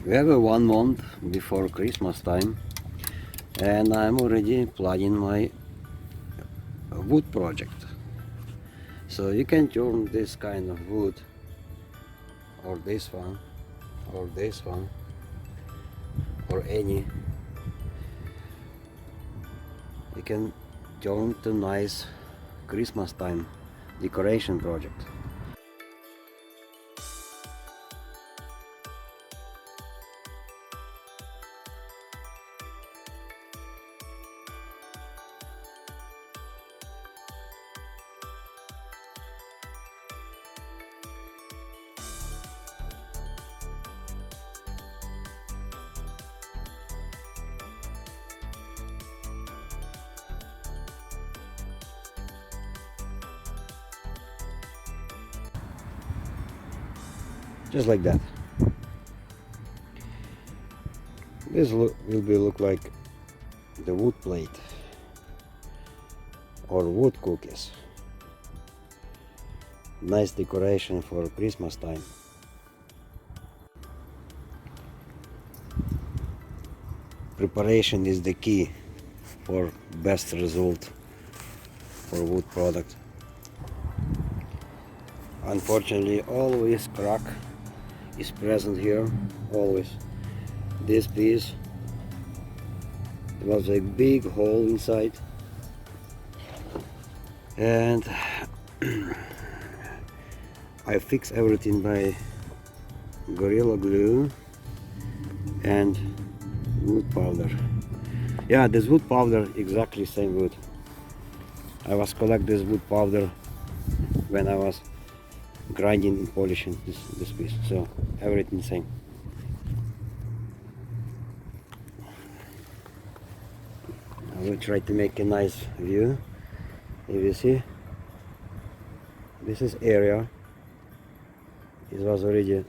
We have a 1 month before Christmas time, and I'm already planning my wood project. So you can turn this kind of wood, or this one, or this one, or any. You can turn to nice Christmas time decoration project. Just like that. This will look like the wood plate or wood cookies. Nice decoration for Christmas time. Preparation is the key for best result for wood product. Unfortunately, always crack is present here, always. This piece, there was a big hole inside, and I fix everything by Gorilla Glue and wood powder. Yeah, this wood powder exactly same wood. I was collect this wood powder when I was grinding and polishing this piece, so everything same. I will try to make a nice view. If you see, this is area. It was already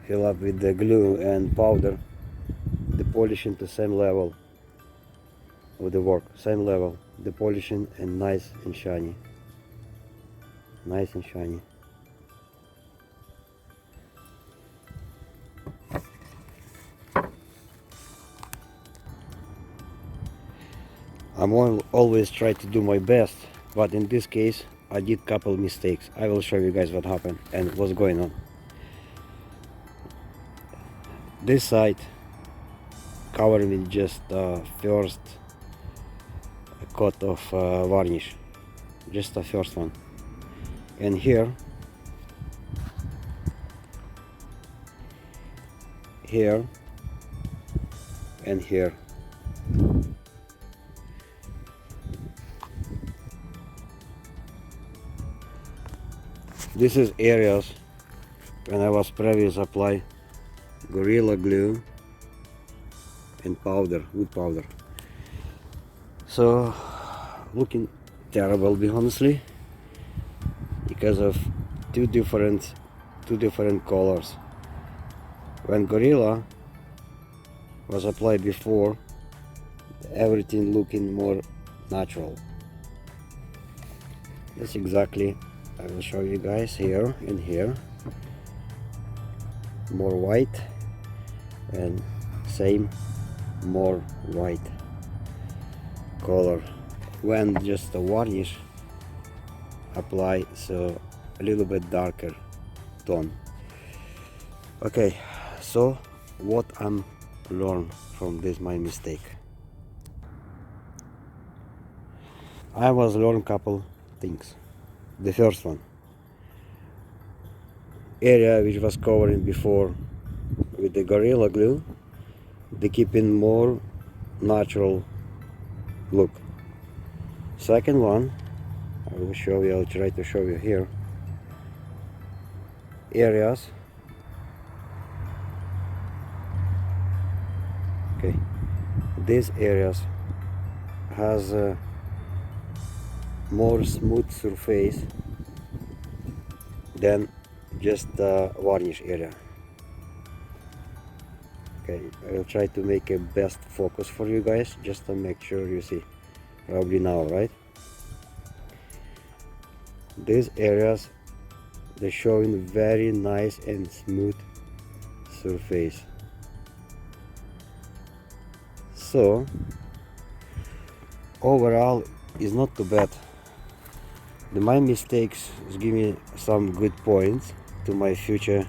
filled up with the glue and powder. The polishing to same level of the work, same level. The polishing and nice and shiny. Nice and shiny. I'm always try to do my best, but in this case I did couple mistakes. I will show you guys what happened and what's going on. This side covered with just first coat of varnish, just the first one, and here and here. This is areas when I was previous apply Gorilla Glue and powder, wood powder. So looking terrible, be honestly, because of two different colors. When Gorilla was applied before, everything looking more natural. That's exactly, I will show you guys here and here. More white and same more white color. When just the varnish apply, so a little bit darker tone. Okay, so what I'm learned from this my mistake. I was learned couple things. The first one, area which was covered before with the Gorilla Glue, they keeping more natural look. Second one, I will show you, I'll try to show you here. Areas, okay, these areas has a more smooth surface than just the varnish area. Okay, I will try to make a best focus for you guys, just to make sure you see. Probably now, right? These areas they're showing very nice and smooth surface. So overall is not too bad. My mistakes give me some good points to my future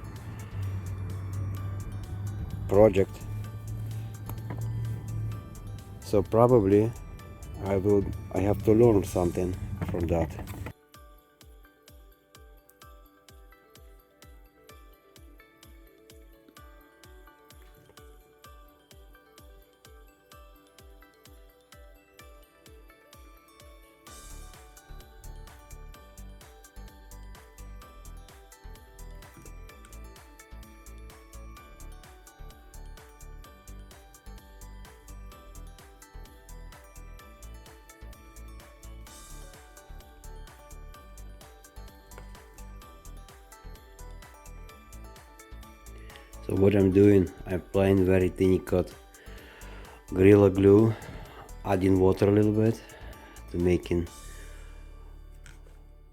project. So probably I have to learn something from that. So what I'm doing, I'm applying very thinly cut Gorilla Glue, adding water a little bit to making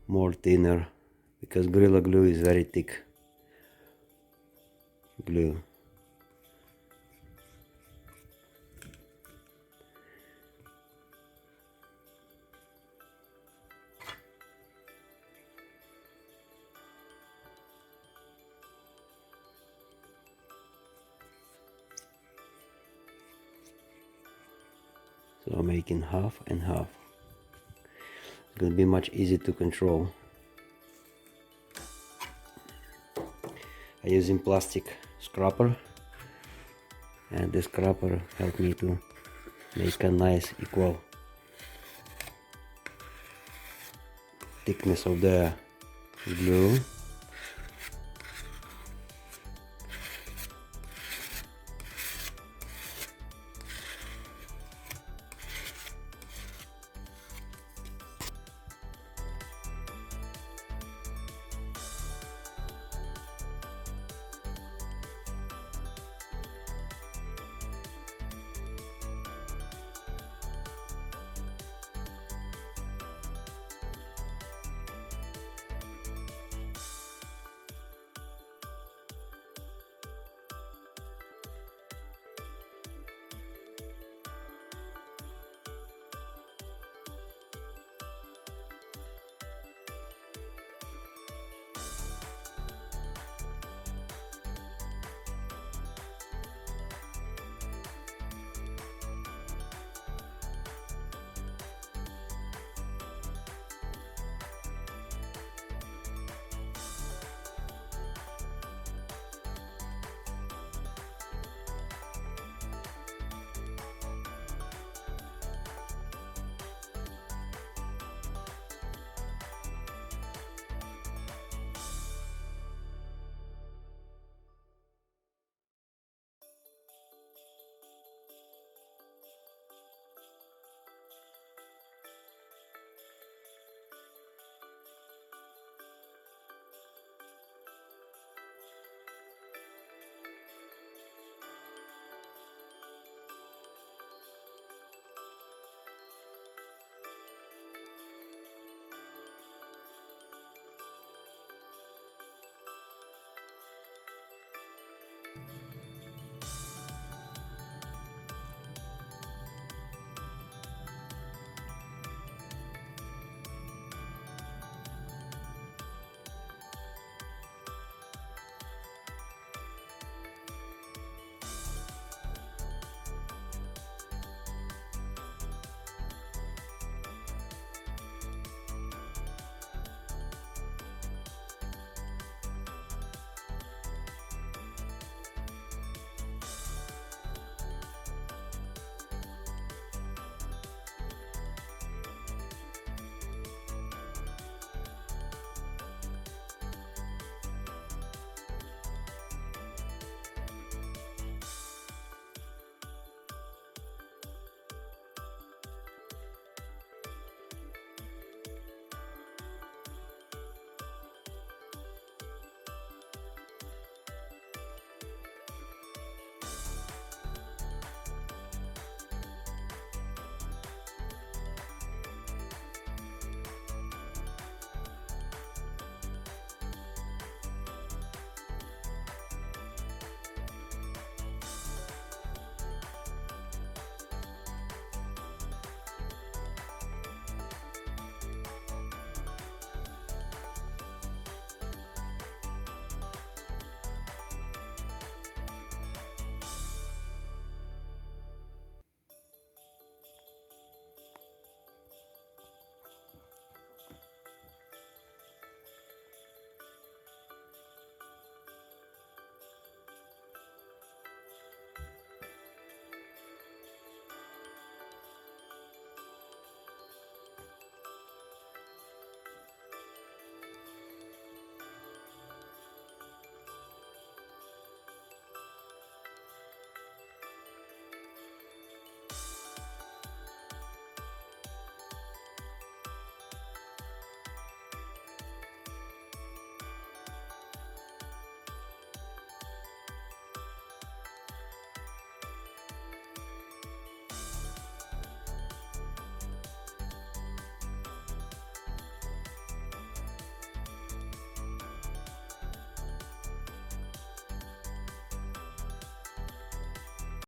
more thinner, because Gorilla Glue is very thick glue. So I'm making half and half. It's gonna be much easier to control. I'm using plastic scraper, and this scraper helped me to make a nice equal thickness of the glue.